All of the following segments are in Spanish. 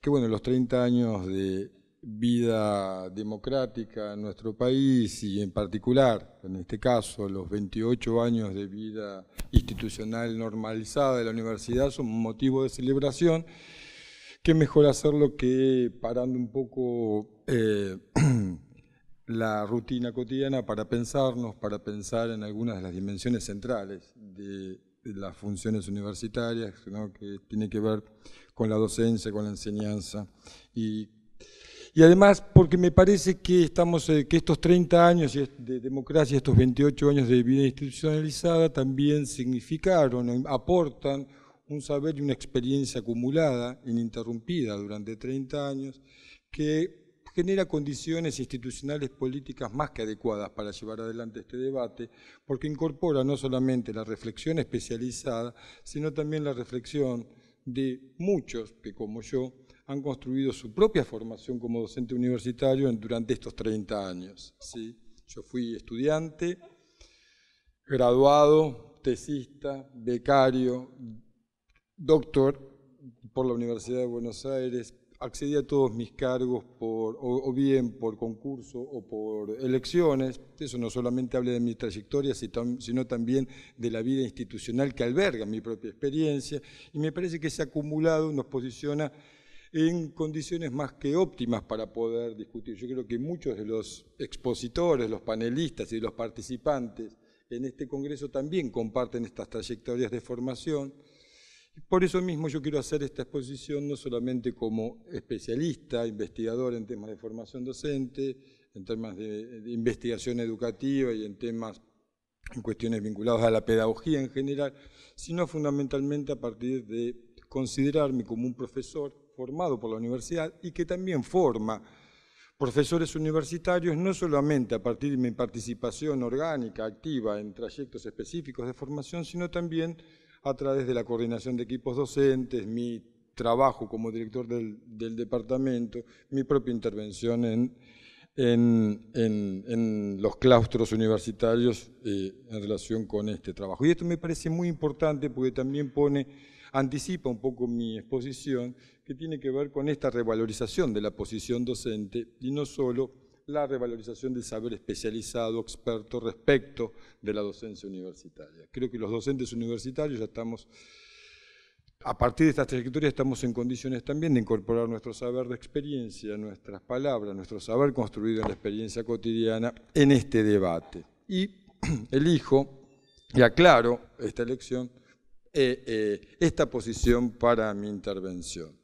que bueno, los 30 años de vida democrática en nuestro país y en particular, en este caso, los 28 años de vida institucional normalizada de la universidad son un motivo de celebración. Qué mejor hacerlo que parando un poco la rutina cotidiana para pensarnos, para pensar en algunas de las dimensiones centrales de las funciones universitarias, ¿no?, que tiene que ver con la docencia, con la enseñanza. Y además, porque me parece que que estos 30 años de democracia, estos 28 años de vida institucionalizada también significaron, aportan un saber y una experiencia acumulada, ininterrumpida durante 30 años, que genera condiciones institucionales políticas más que adecuadas para llevar adelante este debate, porque incorpora no solamente la reflexión especializada, sino también la reflexión de muchos que, como yo, han construido su propia formación como docente universitario durante estos 30 años. ¿Sí? Yo fui estudiante, graduado, tesista, becario, doctor por la Universidad de Buenos Aires, accedí a todos mis cargos o bien por concurso o por elecciones. Eso no solamente habla de mi trayectoria, sino también de la vida institucional que alberga mi propia experiencia, y me parece que ese acumulado nos posiciona en condiciones más que óptimas para poder discutir. Yo creo que muchos de los expositores, los panelistas y los participantes en este congreso también comparten estas trayectorias de formación. Por eso mismo yo quiero hacer esta exposición no solamente como especialista, investigador en temas de formación docente, en temas de investigación educativa y en cuestiones vinculadas a la pedagogía en general, sino fundamentalmente a partir de considerarme como un profesor formado por la universidad y que también forma profesores universitarios, no solamente a partir de mi participación orgánica, activa en trayectos específicos de formación, sino también a través de la coordinación de equipos docentes, mi trabajo como director del departamento, mi propia intervención en los claustros universitarios en relación con este trabajo. Y esto me parece muy importante porque también anticipa un poco mi exposición, que tiene que ver con esta revalorización de la posición docente y no solo la revalorización del saber especializado, experto, respecto de la docencia universitaria. Creo que los docentes universitarios ya estamos, a partir de estas trayectorias, estamos en condiciones también de incorporar nuestro saber de experiencia, nuestras palabras, nuestro saber construido en la experiencia cotidiana en este debate. Y elijo y aclaro esta elección, esta posición para mi intervención.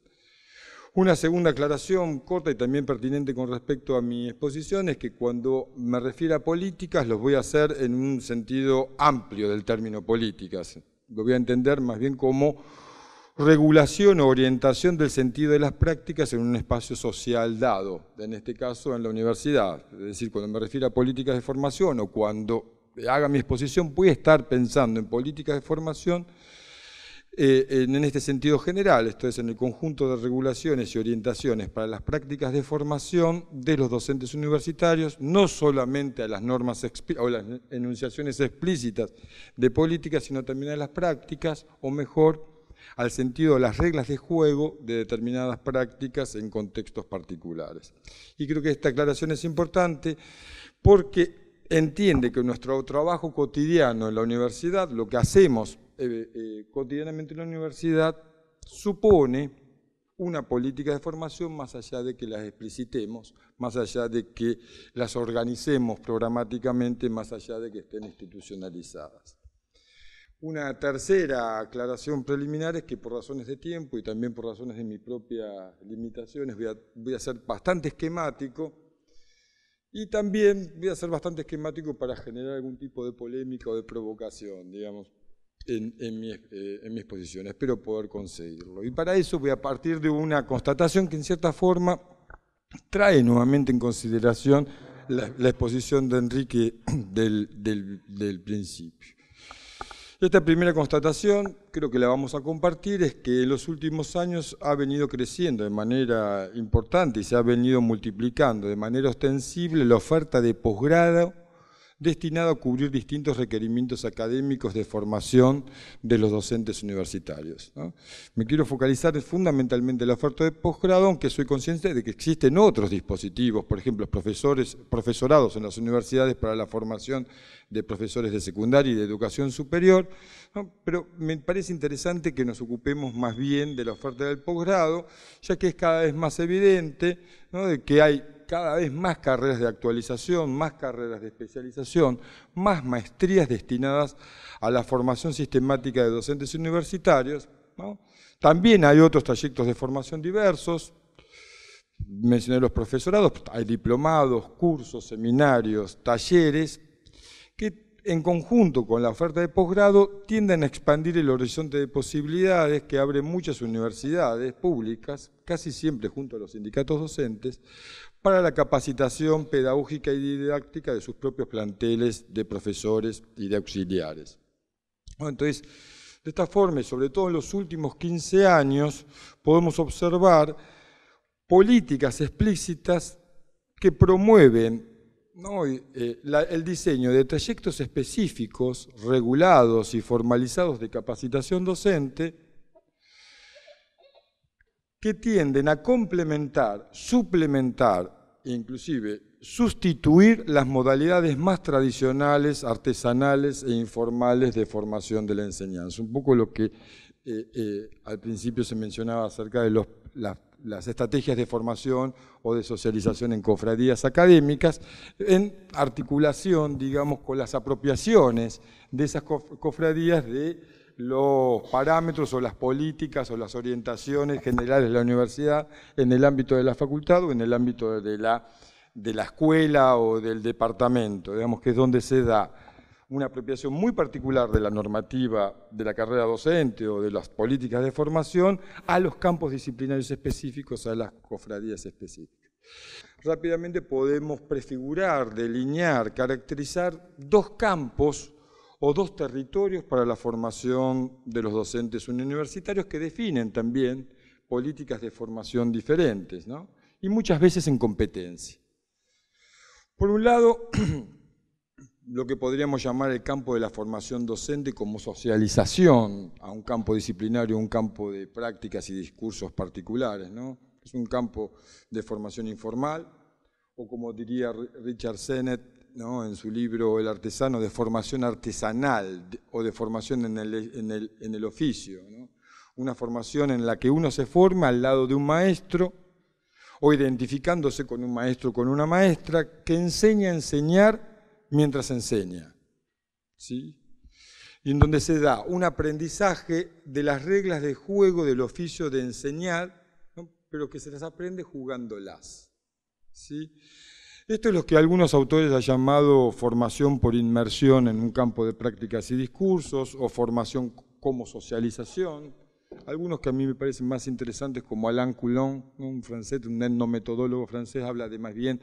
Una segunda aclaración corta y también pertinente con respecto a mi exposición es que cuando me refiero a políticas los voy a hacer en un sentido amplio del término políticas. Lo voy a entender más bien como regulación o orientación del sentido de las prácticas en un espacio social dado, en este caso en la universidad. Es decir, cuando me refiero a políticas de formación o cuando haga mi exposición voy a estar pensando en políticas de formación en este sentido general, esto es, en el conjunto de regulaciones y orientaciones para las prácticas de formación de los docentes universitarios, no solamente a las normas o las enunciaciones explícitas de políticas, sino también a las prácticas, o mejor, al sentido de las reglas de juego de determinadas prácticas en contextos particulares. Y creo que esta aclaración es importante porque entiende que nuestro trabajo cotidiano en la universidad, lo que hacemos cotidianamente en la universidad, supone una política de formación más allá de que las explicitemos, más allá de que las organicemos programáticamente, más allá de que estén institucionalizadas. Una tercera aclaración preliminar es que por razones de tiempo y también por razones de mis propias limitaciones voy a ser bastante esquemático y también voy a ser bastante esquemático para generar algún tipo de polémica o de provocación, digamos, en mi exposición. Espero poder conseguirlo. Y para eso voy a partir de una constatación que en cierta forma trae nuevamente en consideración la exposición de Enrique del principio. Esta primera constatación, creo que la vamos a compartir, es que en los últimos años ha venido creciendo de manera importante y se ha venido multiplicando de manera ostensible la oferta de posgrado destinado a cubrir distintos requerimientos académicos de formación de los docentes universitarios, ¿no? Me quiero focalizar fundamentalmente en la oferta de posgrado, aunque soy consciente de que existen otros dispositivos, por ejemplo, profesorados en las universidades para la formación de profesores de secundaria y de educación superior, ¿no? Pero me parece interesante que nos ocupemos más bien de la oferta del posgrado, ya que es cada vez más evidente, ¿no?, de que hay cada vez más carreras de actualización, más carreras de especialización, más maestrías destinadas a la formación sistemática de docentes universitarios, ¿no? También hay otros trayectos de formación diversos. Mencioné los profesorados, hay diplomados, cursos, seminarios, talleres, que en conjunto con la oferta de posgrado tienden a expandir el horizonte de posibilidades que abren muchas universidades públicas, casi siempre junto a los sindicatos docentes, para la capacitación pedagógica y didáctica de sus propios planteles de profesores y de auxiliares. Entonces, de esta forma, y sobre todo en los últimos 15 años, podemos observar políticas explícitas que promueven, ¿no?, el diseño de trayectos específicos, regulados y formalizados de capacitación docente, que tienden a complementar, suplementar e inclusive sustituir las modalidades más tradicionales, artesanales e informales de formación de la enseñanza. Un poco lo que al principio se mencionaba acerca de las estrategias de formación o de socialización en cofradías académicas, en articulación, digamos, con las apropiaciones de esas cofradías de los parámetros o las políticas o las orientaciones generales de la universidad en el ámbito de la facultad o en el ámbito de la escuela o del departamento, digamos que es donde se da una apropiación muy particular de la normativa de la carrera docente o de las políticas de formación a los campos disciplinarios específicos, a las cofradías específicas. Rápidamente podemos prefigurar, delinear, caracterizar dos campos o dos territorios para la formación de los docentes universitarios que definen también políticas de formación diferentes, ¿no?, y muchas veces en competencia. Por un lado, lo que podríamos llamar el campo de la formación docente como socialización a un campo disciplinario, un campo de prácticas y discursos particulares, ¿no? Es un campo de formación informal, o como diría Richard Sennett, ¿no?, en su libro El artesano, de formación artesanal o de formación en el oficio, ¿no? Una formación en la que uno se forma al lado de un maestro o identificándose con un maestro o con una maestra que enseña a enseñar mientras enseña, ¿sí? Y en donde se da un aprendizaje de las reglas de juego del oficio de enseñar, ¿no?, pero que se las aprende jugándolas, ¿sí? Esto es lo que algunos autores han llamado formación por inmersión en un campo de prácticas y discursos, o formación como socialización. Algunos que a mí me parecen más interesantes, como Alain Coulon, un francés, un etnometodólogo francés, habla más bien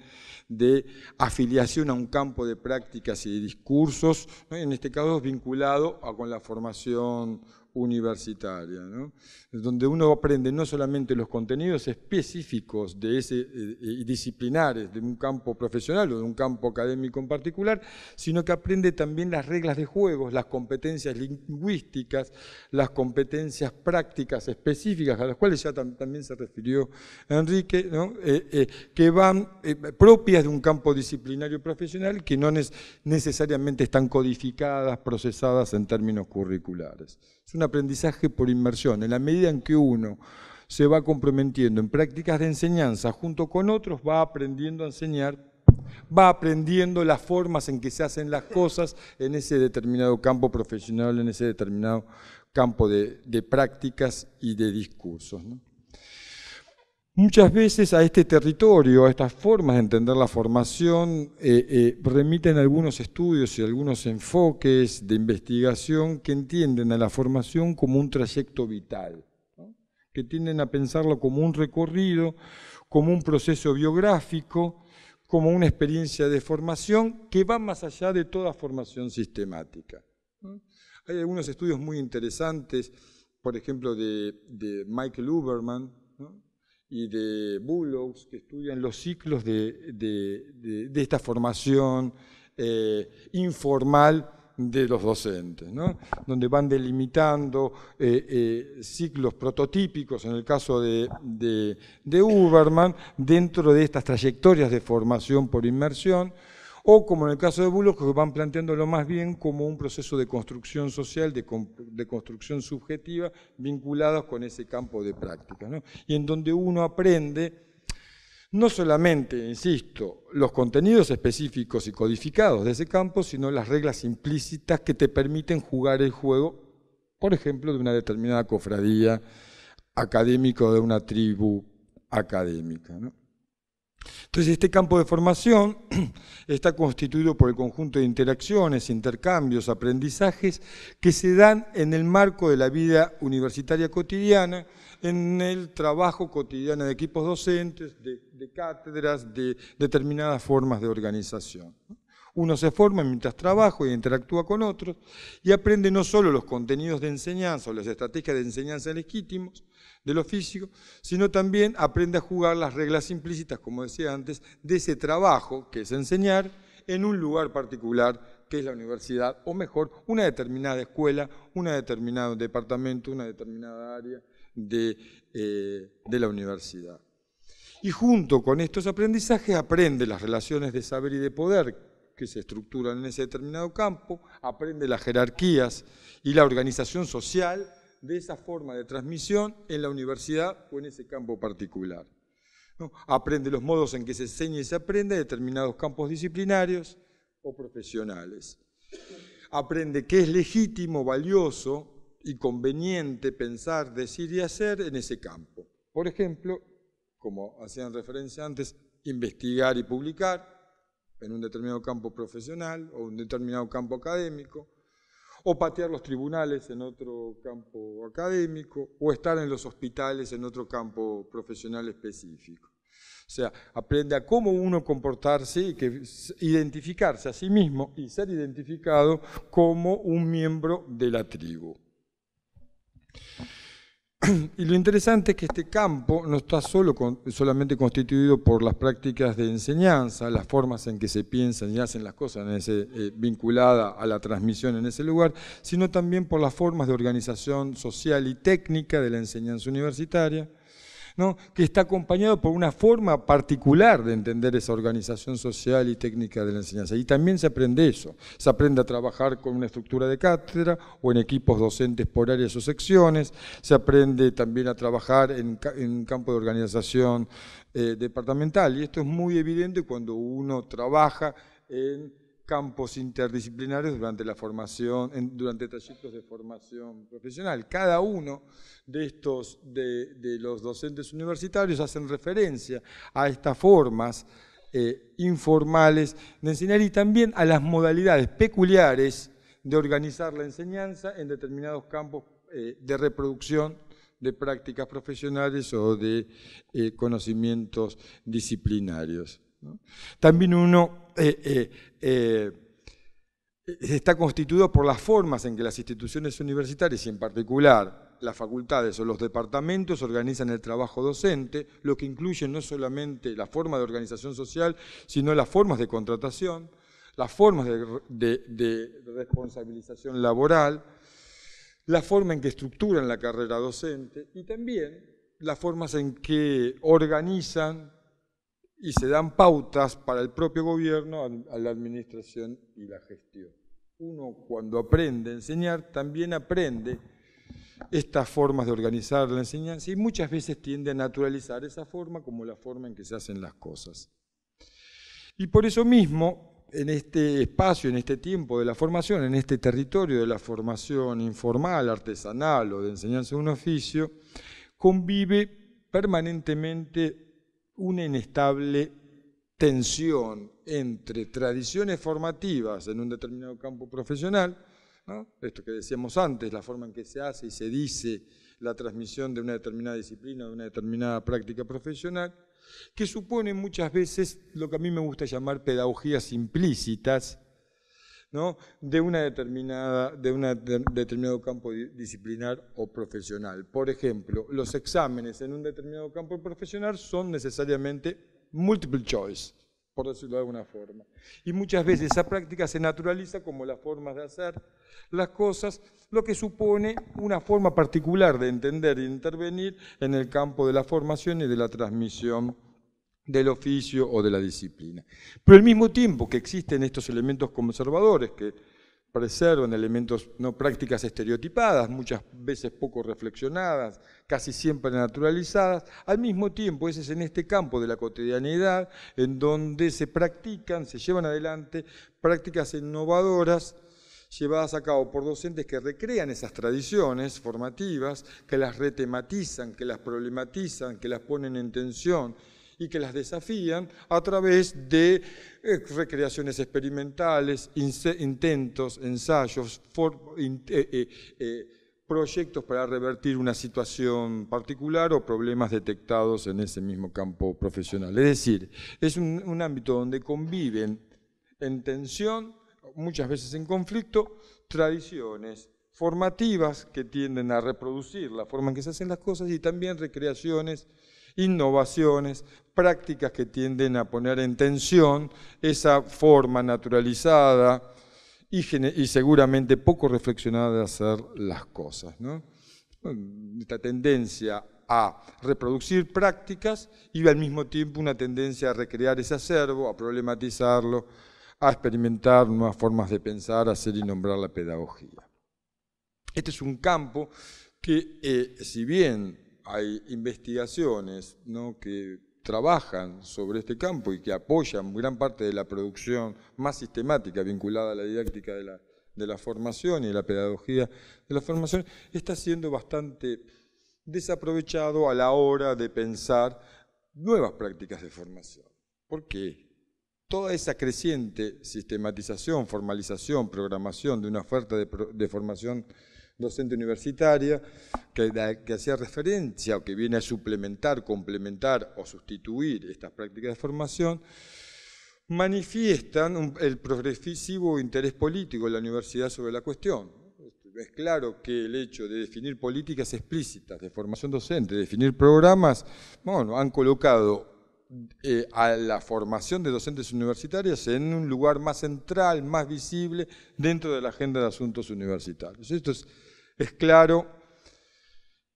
de afiliación a un campo de prácticas y de discursos, ¿no?, en este caso vinculado con la formación universitaria, ¿no?, donde uno aprende no solamente los contenidos específicos y disciplinares de un campo profesional o de un campo académico en particular, sino que aprende también las reglas de juego, las competencias lingüísticas, las competencias prácticas específicas, a las cuales ya también se refirió Enrique, ¿no?, que van propias de un campo disciplinario profesional, que no necesariamente están codificadas, procesadas en términos curriculares. Es un aprendizaje por inmersión. En la medida en que uno se va comprometiendo en prácticas de enseñanza junto con otros, va aprendiendo a enseñar, va aprendiendo las formas en que se hacen las cosas en ese determinado campo profesional, en ese determinado campo de prácticas y de discursos, ¿no? Muchas veces a este territorio, a estas formas de entender la formación, remiten algunos estudios y algunos enfoques de investigación que entienden a la formación como un trayecto vital, ¿no?, que tienden a pensarlo como un recorrido, como un proceso biográfico, como una experiencia de formación que va más allá de toda formación sistemática, ¿no? Hay algunos estudios muy interesantes, por ejemplo, de Michael Uberman, ¿no?, y de Bullock, que estudian los ciclos de esta formación informal de los docentes, ¿no? Donde van delimitando ciclos prototípicos, en el caso de Huberman, dentro de estas trayectorias de formación por inmersión, o como en el caso de Bullock, que van planteándolo más bien como un proceso de construcción social, de construcción subjetiva, vinculados con ese campo de práctica, ¿no? Y en donde uno aprende no solamente, insisto, los contenidos específicos y codificados de ese campo, sino las reglas implícitas que te permiten jugar el juego, por ejemplo, de una determinada cofradía académica o de una tribu académica, ¿no? Entonces, este campo de formación está constituido por el conjunto de interacciones, intercambios, aprendizajes que se dan en el marco de la vida universitaria cotidiana, en el trabajo cotidiano de equipos docentes, de cátedras, de determinadas formas de organización. Uno se forma mientras trabaja e interactúa con otros y aprende no solo los contenidos de enseñanza o las estrategias de enseñanza legítimos del oficio, sino también aprende a jugar las reglas implícitas, como decía antes, de ese trabajo, que es enseñar, en un lugar particular, que es la universidad, o mejor, una determinada escuela, un determinado departamento, una determinada área de la universidad. Y junto con estos aprendizajes aprende las relaciones de saber y de poder que se estructuran en ese determinado campo, aprende las jerarquías y la organización social de esa forma de transmisión en la universidad o en ese campo particular, ¿no? Aprende los modos en que se enseña y se aprende determinados campos disciplinarios o profesionales. Aprende qué es legítimo, valioso y conveniente pensar, decir y hacer en ese campo. Por ejemplo, como hacían referencia antes, investigar y publicar en un determinado campo profesional o un determinado campo académico, o patear los tribunales en otro campo académico, o estar en los hospitales en otro campo profesional específico. O sea, aprende a cómo uno comportarse y identificarse a sí mismo y ser identificado como un miembro de la tribu. Y lo interesante es que este campo no está solamente constituido por las prácticas de enseñanza, las formas en que se piensan y hacen las cosas vinculada a la transmisión en ese lugar, sino también por las formas de organización social y técnica de la enseñanza universitaria, ¿no? Que está acompañado por una forma particular de entender esa organización social y técnica de la enseñanza. Y también se aprende eso, se aprende a trabajar con una estructura de cátedra o en equipos docentes por áreas o secciones, se aprende también a trabajar en campo de organización departamental, y esto es muy evidente cuando uno trabaja en campos interdisciplinarios durante la formación, durante trayectos de formación profesional. Cada uno de los docentes universitarios hacen referencia a estas formas informales de enseñar y también a las modalidades peculiares de organizar la enseñanza en determinados campos de reproducción de prácticas profesionales o de conocimientos disciplinarios, ¿no? También uno está constituido por las formas en que las instituciones universitarias y en particular las facultades o los departamentos organizan el trabajo docente, lo que incluye no solamente la forma de organización social, sino las formas de contratación, las formas de responsabilización laboral, la forma en que estructuran la carrera docente y también las formas en que organizan y se dan pautas para el propio gobierno a la administración y la gestión. Uno, cuando aprende a enseñar, también aprende estas formas de organizar la enseñanza y muchas veces tiende a naturalizar esa forma como la forma en que se hacen las cosas. Y por eso mismo, en este espacio, en este tiempo de la formación, en este territorio de la formación informal, artesanal o de enseñanza de un oficio, convive permanentemente una inestable tensión entre tradiciones formativas en un determinado campo profesional, ¿no? Esto que decíamos antes, la forma en que se hace y se dice la transmisión de una determinada disciplina, de una determinada práctica profesional, que supone muchas veces lo que a mí me gusta llamar pedagogías implícitas, ¿no? de un determinado campo disciplinar o profesional. Por ejemplo, los exámenes en un determinado campo profesional son necesariamente multiple choice, por decirlo de alguna forma. Y muchas veces esa práctica se naturaliza como las formas de hacer las cosas, lo que supone una forma particular de entender e intervenir en el campo de la formación y de la transmisión del oficio o de la disciplina. Pero al mismo tiempo que existen estos elementos conservadores que preservan elementos, no prácticas estereotipadas, muchas veces poco reflexionadas, casi siempre naturalizadas, al mismo tiempo ese es en este campo de la cotidianidad en donde se practican, se llevan adelante prácticas innovadoras llevadas a cabo por docentes que recrean esas tradiciones formativas, que las retematizan, que las problematizan, que las ponen en tensión y que las desafían a través de recreaciones experimentales, intentos, ensayos, proyectos para revertir una situación particular o problemas detectados en ese mismo campo profesional. Es decir, es un ámbito donde conviven en tensión, muchas veces en conflicto, tradiciones formativas que tienden a reproducir la forma en que se hacen las cosas y también recreaciones, innovaciones, prácticas que tienden a poner en tensión esa forma naturalizada y seguramente poco reflexionada de hacer las cosas, ¿no? Esta tendencia a reproducir prácticas y al mismo tiempo una tendencia a recrear ese acervo, a problematizarlo, a experimentar nuevas formas de pensar, hacer y nombrar la pedagogía. Este es un campo que, si bien hay investigaciones, ¿no?, que trabajan sobre este campo y que apoyan gran parte de la producción más sistemática vinculada a la didáctica de la formación y de la pedagogía de la formación, está siendo bastante desaprovechado a la hora de pensar nuevas prácticas de formación. ¿Por qué? Toda esa creciente sistematización, formalización, programación de una oferta de formación docente universitaria que hacía referencia o que viene a suplementar, complementar o sustituir estas prácticas de formación, manifiestan el progresivo interés político de la universidad sobre la cuestión. Es claro que el hecho de definir políticas explícitas de formación docente, definir programas, bueno, han colocado a la formación de docentes universitarias en un lugar más central, más visible dentro de la agenda de asuntos universitarios. Esto es claro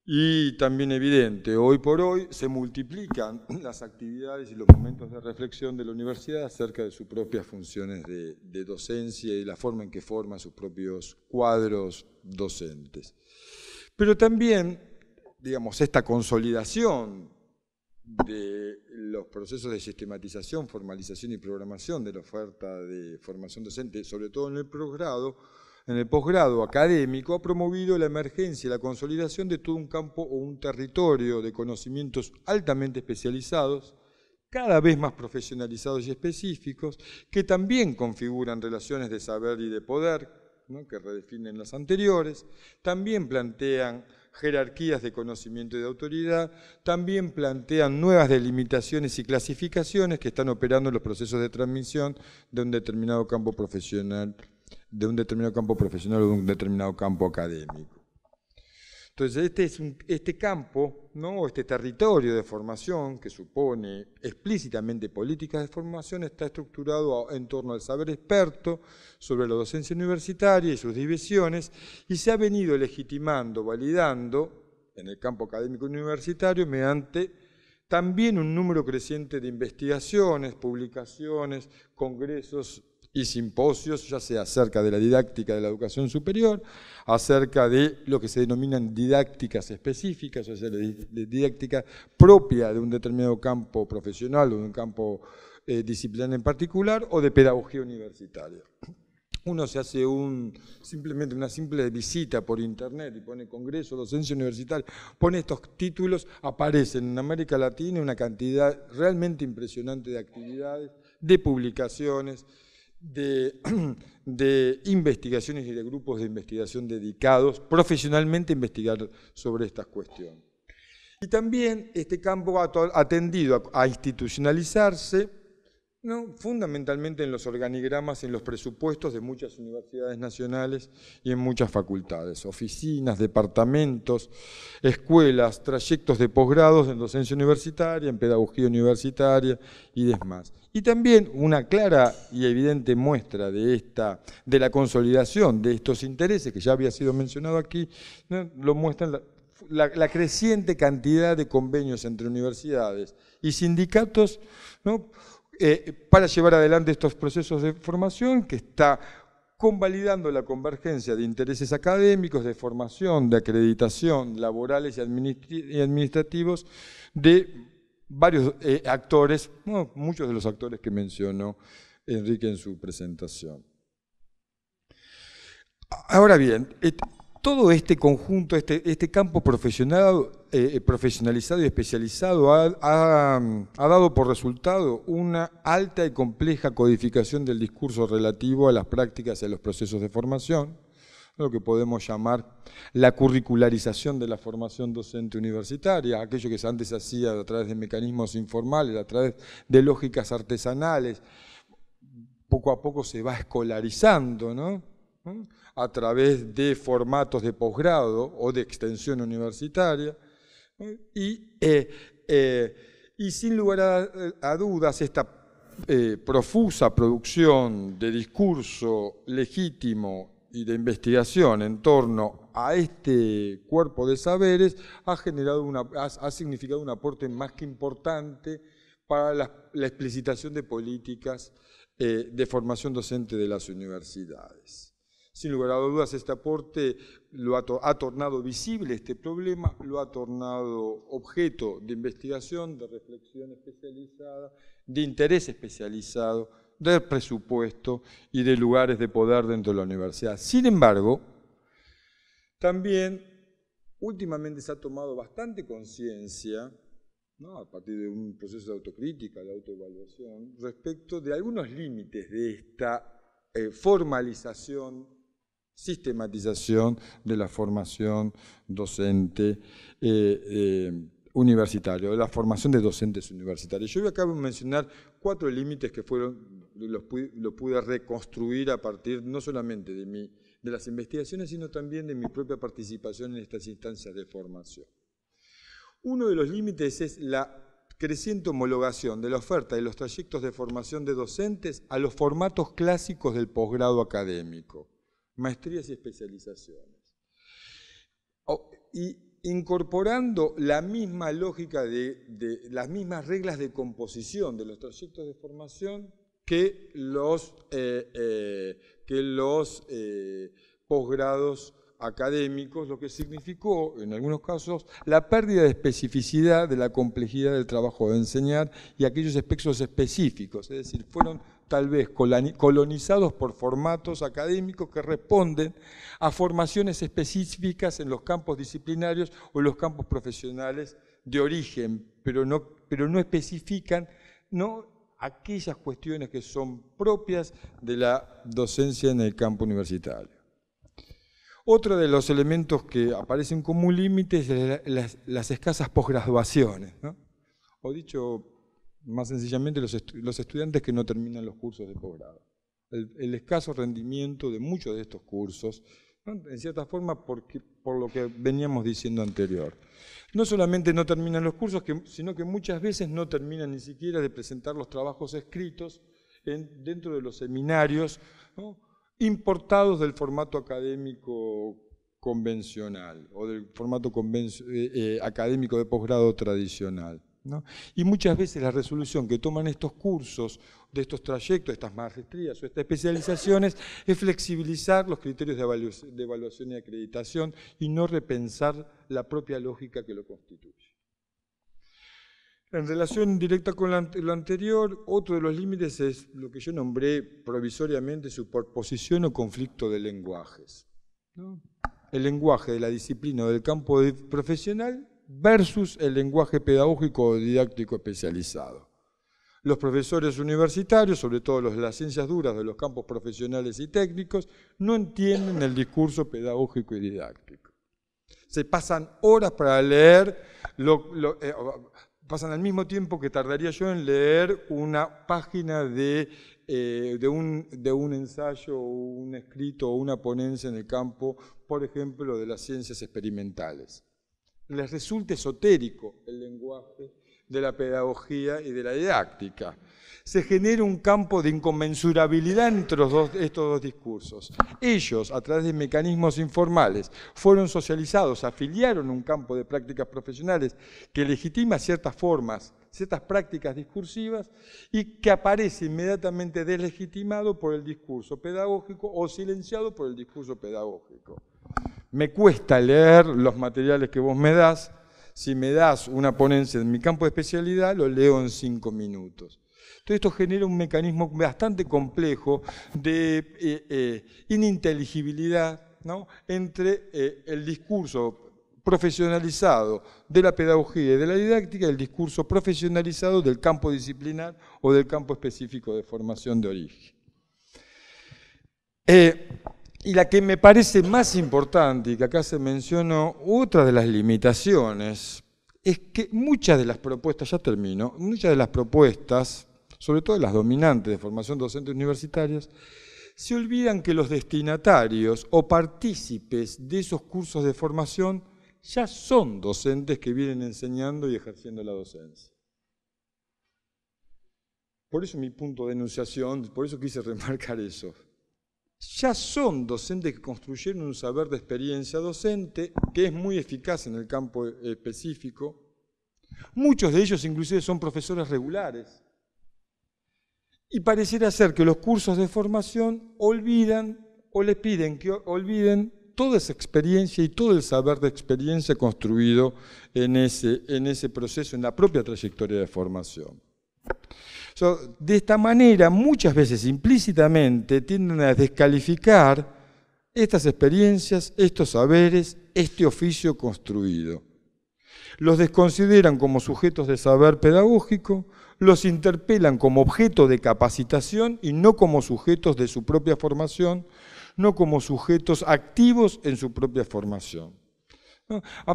y también evidente. Hoy por hoy se multiplican las actividades y los momentos de reflexión de la universidad acerca de sus propias funciones de docencia y la forma en que forma sus propios cuadros docentes. Pero también, digamos, esta consolidación de los procesos de sistematización, formalización y programación de la oferta de formación docente, sobre todo en el posgrado académico, ha promovido la emergencia y la consolidación de todo un campo o un territorio de conocimientos altamente especializados, cada vez más profesionalizados y específicos, que también configuran relaciones de saber y de poder, ¿no?, que redefinen las anteriores, también plantean jerarquías de conocimiento y de autoridad, también plantean nuevas delimitaciones y clasificaciones que están operando en los procesos de transmisión de un determinado campo profesional, o de un determinado campo académico. Entonces, este campo, ¿no?, este territorio de formación que supone explícitamente políticas de formación, está estructurado en torno al saber experto sobre la docencia universitaria y sus divisiones, y se ha venido legitimando, validando en el campo académico universitario mediante también un número creciente de investigaciones, publicaciones, congresos y simposios, ya sea acerca de la didáctica de la educación superior, acerca de lo que se denominan didácticas específicas, o sea, de didáctica propia de un determinado campo profesional o de un campo disciplinar en particular, o de pedagogía universitaria. Uno se hace simplemente una simple visita por internet y pone congreso, docencia universitaria, pone estos títulos, aparecen en América Latina una cantidad realmente impresionante de actividades, de publicaciones, de investigaciones y de grupos de investigación dedicados profesionalmente a investigar sobre estas cuestiones. Y también este campo ha tendido a institucionalizarse No, fundamentalmente en los organigramas, en los presupuestos de muchas universidades nacionales y en muchas facultades, oficinas, departamentos, escuelas, trayectos de posgrados en docencia universitaria, en pedagogía universitaria y demás. Y también una clara y evidente muestra de la consolidación de estos intereses, que ya había sido mencionado aquí, ¿no? Lo muestran la creciente cantidad de convenios entre universidades y sindicatos, ¿no? Para llevar adelante estos procesos de formación que está convalidando la convergencia de intereses académicos, de formación, de acreditación, laborales y administrativos de varios actores, bueno, muchos de los actores que mencionó Enrique en su presentación. Ahora bien, todo este conjunto, este campo profesionalizado y especializado ha dado por resultado una alta y compleja codificación del discurso relativo a las prácticas y a los procesos de formación, lo que podemos llamar la curricularización de la formación docente universitaria, aquello que antes se hacía a través de mecanismos informales, a través de lógicas artesanales, poco a poco se va escolarizando, ¿no? A través de formatos de posgrado o de extensión universitaria, y sin lugar a dudas esta profusa producción de discurso legítimo y de investigación en torno a este cuerpo de saberes ha significado un aporte más que importante para la explicitación de políticas de formación docente de las universidades. Sin lugar a dudas, este aporte ha tornado visible este problema, lo ha tornado objeto de investigación, de reflexión especializada, de interés especializado, de presupuesto y de lugares de poder dentro de la universidad. Sin embargo, también últimamente se ha tomado bastante conciencia, ¿no?, a partir de un proceso de autocrítica, de autoevaluación, respecto de algunos límites de esta formalización, sistematización de la formación docente universitaria, de la formación de docentes universitarios. Yo acabo de mencionar 4 límites que lo pude reconstruir a partir no solamente de las investigaciones, sino también de mi propia participación en estas instancias de formación. Uno de los límites es la creciente homologación de la oferta de los trayectos de formación de docentes a los formatos clásicos del posgrado académico, maestrías y especializaciones, y incorporando la misma lógica de las mismas reglas de composición de los trayectos de formación que los posgrados académicos, lo que significó, en algunos casos, la pérdida de especificidad de la complejidad del trabajo de enseñar y aquellos aspectos específicos, es decir, fueron tal vez colonizados por formatos académicos que responden a formaciones específicas en los campos disciplinarios o en los campos profesionales de origen, pero no especifican, ¿no?, aquellas cuestiones que son propias de la docencia en el campo universitario. Otro de los elementos que aparecen como un límite es las escasas posgraduaciones, ¿no? O dicho más sencillamente, los estudiantes que no terminan los cursos de posgrado. El escaso rendimiento de muchos de estos cursos, ¿no?, en cierta forma por lo que veníamos diciendo anterior. No solamente no terminan los cursos, sino que muchas veces no terminan ni siquiera de presentar los trabajos escritos dentro de los seminarios, ¿no?, importados del formato académico convencional o del formato académico de posgrado tradicional, ¿no? Y muchas veces la resolución que toman estos cursos, de estos trayectos, estas maestrías o estas especializaciones, es flexibilizar los criterios de evaluación y acreditación y no repensar la propia lógica que lo constituye. En relación directa con lo anterior, otro de los límites es lo que yo nombré provisoriamente superposición o conflicto de lenguajes, ¿no? El lenguaje de la disciplina o del campo profesional versus el lenguaje pedagógico o didáctico especializado. Los profesores universitarios, sobre todo los de las ciencias duras de los campos profesionales y técnicos, no entienden el discurso pedagógico y didáctico. Se pasan horas para leer pasan al mismo tiempo que tardaría yo en leer una página de un ensayo, o un escrito o una ponencia en el campo, por ejemplo, de las ciencias experimentales. Les resulta esotérico el lenguaje de la pedagogía y de la didáctica. Se genera un campo de inconmensurabilidad entre estos dos discursos. Ellos, a través de mecanismos informales, fueron socializados, afiliaron un campo de prácticas profesionales que legitima ciertas formas, ciertas prácticas discursivas y que aparece inmediatamente deslegitimado por el discurso pedagógico o silenciado por el discurso pedagógico. Me cuesta leer los materiales que vos me das. Si me das una ponencia en mi campo de especialidad, lo leo en 5 minutos. Entonces esto genera un mecanismo bastante complejo de ininteligibilidad, ¿no?, entre el discurso profesionalizado de la pedagogía y de la didáctica y el discurso profesionalizado del campo disciplinar o del campo específico de formación de origen. Y la que me parece más importante, y que acá se mencionó, otra de las limitaciones, es que muchas de las propuestas, ya termino, muchas de las propuestas, sobre todo las dominantes de formación docente universitarias, se olvidan que los destinatarios o partícipes de esos cursos de formación ya son docentes que vienen enseñando y ejerciendo la docencia. Por eso mi punto de enunciación, por eso quise remarcar eso. Ya son docentes que construyeron un saber de experiencia docente que es muy eficaz en el campo específico. Muchos de ellos inclusive son profesores regulares. Y pareciera ser que los cursos de formación olvidan o les piden que olviden toda esa experiencia y todo el saber de experiencia construido en ese proceso, en la propia trayectoria de formación. De esta manera, muchas veces implícitamente tienden a descalificar estas experiencias, estos saberes, este oficio construido. Los desconsideran como sujetos de saber pedagógico, los interpelan como objeto de capacitación y no como sujetos de su propia formación, no como sujetos activos en su propia formación.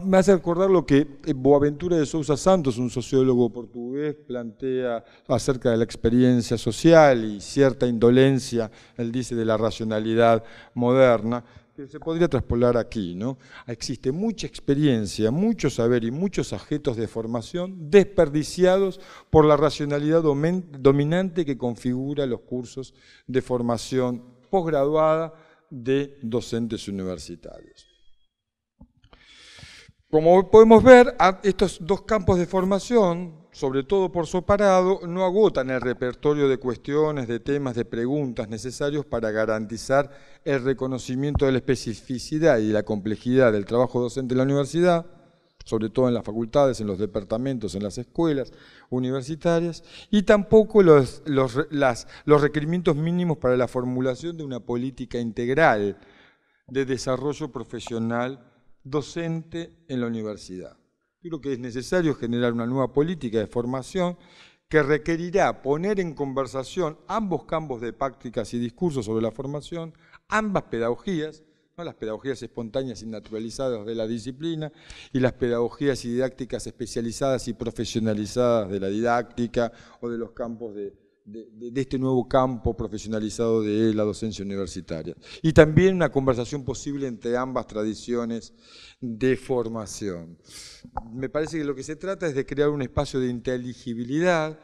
Me hace acordar lo que Boaventura de Sousa Santos, un sociólogo portugués, plantea acerca de la experiencia social y cierta indolencia, él dice, de la racionalidad moderna, que se podría traspolar aquí, ¿no? Existe mucha experiencia, mucho saber y muchos objetos de formación desperdiciados por la racionalidad dominante que configura los cursos de formación posgraduada de docentes universitarios. Como podemos ver, estos dos campos de formación, sobre todo por separado, no agotan el repertorio de cuestiones, de temas, de preguntas necesarios para garantizar el reconocimiento de la especificidad y la complejidad del trabajo docente en la universidad, sobre todo en las facultades, en los departamentos, en las escuelas universitarias, y tampoco los requerimientos mínimos para la formulación de una política integral de desarrollo profesional docente en la universidad. Creo que es necesario generar una nueva política de formación que requerirá poner en conversación ambos campos de prácticas y discursos sobre la formación, ambas pedagogías, ¿no?, las pedagogías espontáneas y naturalizadas de la disciplina y las pedagogías y didácticas especializadas y profesionalizadas de la didáctica o de los campos de este nuevo campo profesionalizado de la docencia universitaria. Y también una conversación posible entre ambas tradiciones de formación. Me parece que lo que se trata es de crear un espacio de inteligibilidad,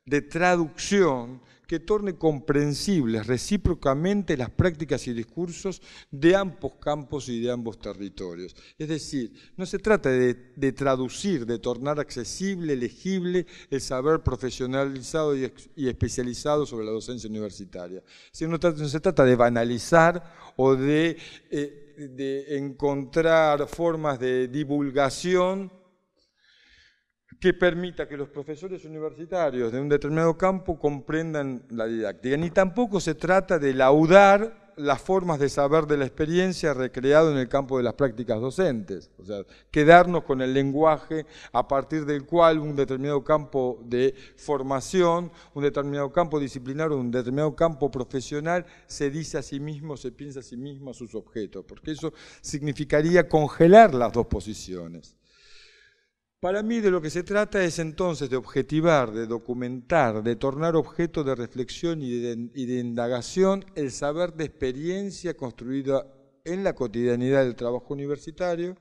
de traducción, que torne comprensibles recíprocamente las prácticas y discursos de ambos campos y de ambos territorios. Es decir, no se trata de traducir, de tornar accesible, legible el saber profesionalizado y especializado sobre la docencia universitaria. No se trata de banalizar o de encontrar formas de divulgación que permita que los profesores universitarios de un determinado campo comprendan la didáctica. Ni tampoco se trata de laudar las formas de saber de la experiencia recreado en el campo de las prácticas docentes. O sea, quedarnos con el lenguaje a partir del cual un determinado campo de formación, un determinado campo disciplinar o un determinado campo profesional se dice a sí mismo, se piensa a sí mismo a sus objetos, porque eso significaría congelar las dos posiciones. Para mí de lo que se trata es entonces de objetivar, de documentar, de tornar objeto de reflexión y de indagación el saber de experiencia construido en la cotidianidad del trabajo universitario,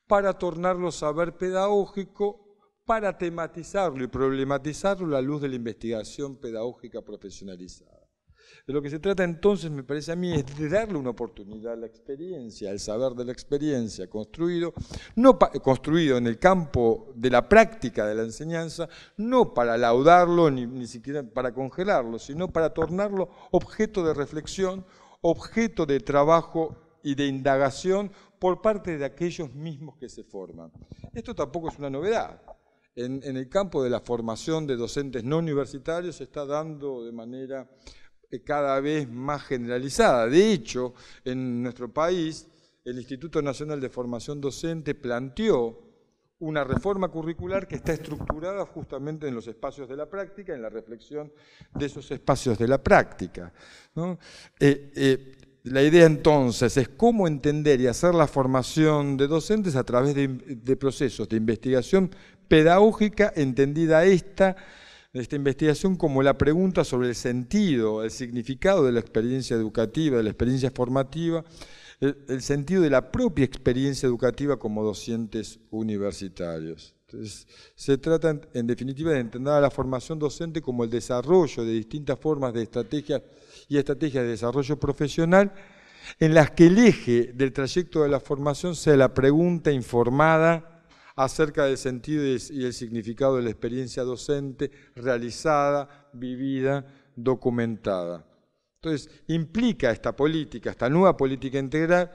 para tornarlo saber pedagógico, para tematizarlo y problematizarlo a la luz de la investigación pedagógica profesionalizada. De lo que se trata entonces, me parece a mí, es de darle una oportunidad a la experiencia, al saber de la experiencia construido en el campo de la práctica de la enseñanza, no para laudarlo ni siquiera para congelarlo, sino para tornarlo objeto de reflexión, objeto de trabajo y de indagación por parte de aquellos mismos que se forman. Esto tampoco es una novedad. En el campo de la formación de docentes no universitarios se está dando de manera cada vez más generalizada. De hecho, en nuestro país, el Instituto Nacional de Formación Docente planteó una reforma curricular que está estructurada justamente en los espacios de la práctica, en la reflexión de esos espacios de la práctica, ¿no? La idea entonces es cómo entender y hacer la formación de docentes a través de procesos de investigación pedagógica, entendida esta investigación como la pregunta sobre el sentido, el significado de la experiencia educativa, de la experiencia formativa, el sentido de la propia experiencia educativa como docentes universitarios. Entonces, se trata, en definitiva, de entender a la formación docente como el desarrollo de distintas formas de estrategias y estrategias de desarrollo profesional en las que el eje del trayecto de la formación sea la pregunta informada acerca del sentido y el significado de la experiencia docente realizada, vivida, documentada. Entonces, implica esta política, esta nueva política integral,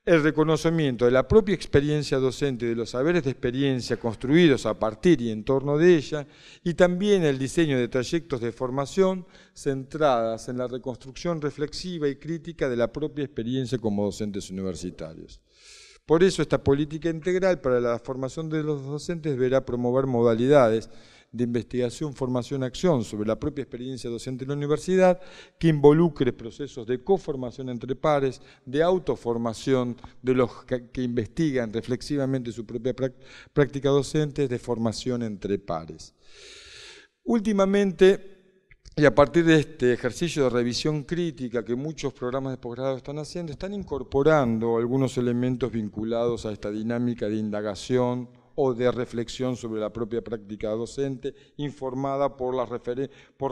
el reconocimiento de la propia experiencia docente y de los saberes de experiencia construidos a partir y en torno de ella, y también el diseño de trayectos de formación centradas en la reconstrucción reflexiva y crítica de la propia experiencia como docentes universitarios. Por eso esta política integral para la formación de los docentes deberá promover modalidades de investigación, formación, acción sobre la propia experiencia docente en la universidad que involucre procesos de coformación entre pares, de autoformación de los que investigan reflexivamente su propia práctica docente, de formación entre pares. Últimamente, y a partir de este ejercicio de revisión crítica que muchos programas de posgrado están haciendo, están incorporando algunos elementos vinculados a esta dinámica de indagación o de reflexión sobre la propia práctica docente, informada por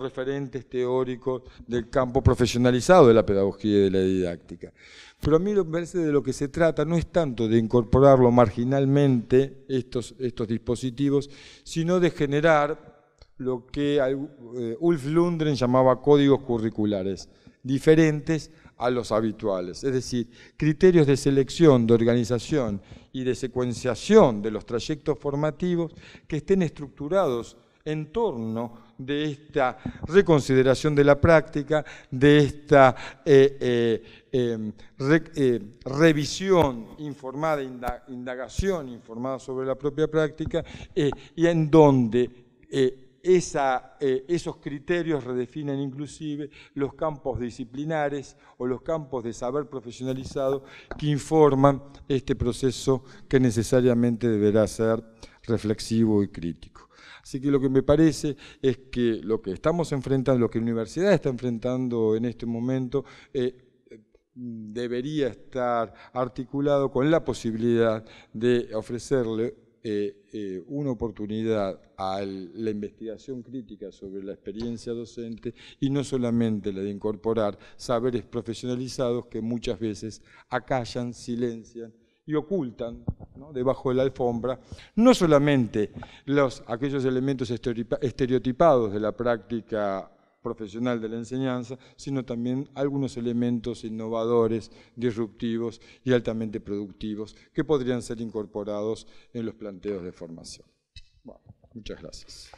referentes teóricos del campo profesionalizado de la pedagogía y de la didáctica. Pero a mí me parece de lo que se trata no es tanto de incorporarlo marginalmente, estos dispositivos, sino de generar lo que Ulf Lundgren llamaba códigos curriculares, diferentes a los habituales, es decir, criterios de selección, de organización y de secuenciación de los trayectos formativos que estén estructurados en torno de esta reconsideración de la práctica, de esta revisión informada, indagación informada sobre la propia práctica, y en donde esos criterios redefinen inclusive los campos disciplinares o los campos de saber profesionalizado que informan este proceso que necesariamente deberá ser reflexivo y crítico. Así que lo que me parece es que lo que estamos enfrentando, lo que la universidad está enfrentando en este momento, debería estar articulado con la posibilidad de ofrecerle una oportunidad a la investigación crítica sobre la experiencia docente y no solamente la de incorporar saberes profesionalizados que muchas veces acallan, silencian y ocultan, ¿no?, debajo de la alfombra, no solamente aquellos elementos estereotipados de la práctica profesional de la enseñanza, sino también algunos elementos innovadores, disruptivos y altamente productivos que podrían ser incorporados en los planteos de formación. Bueno, muchas gracias.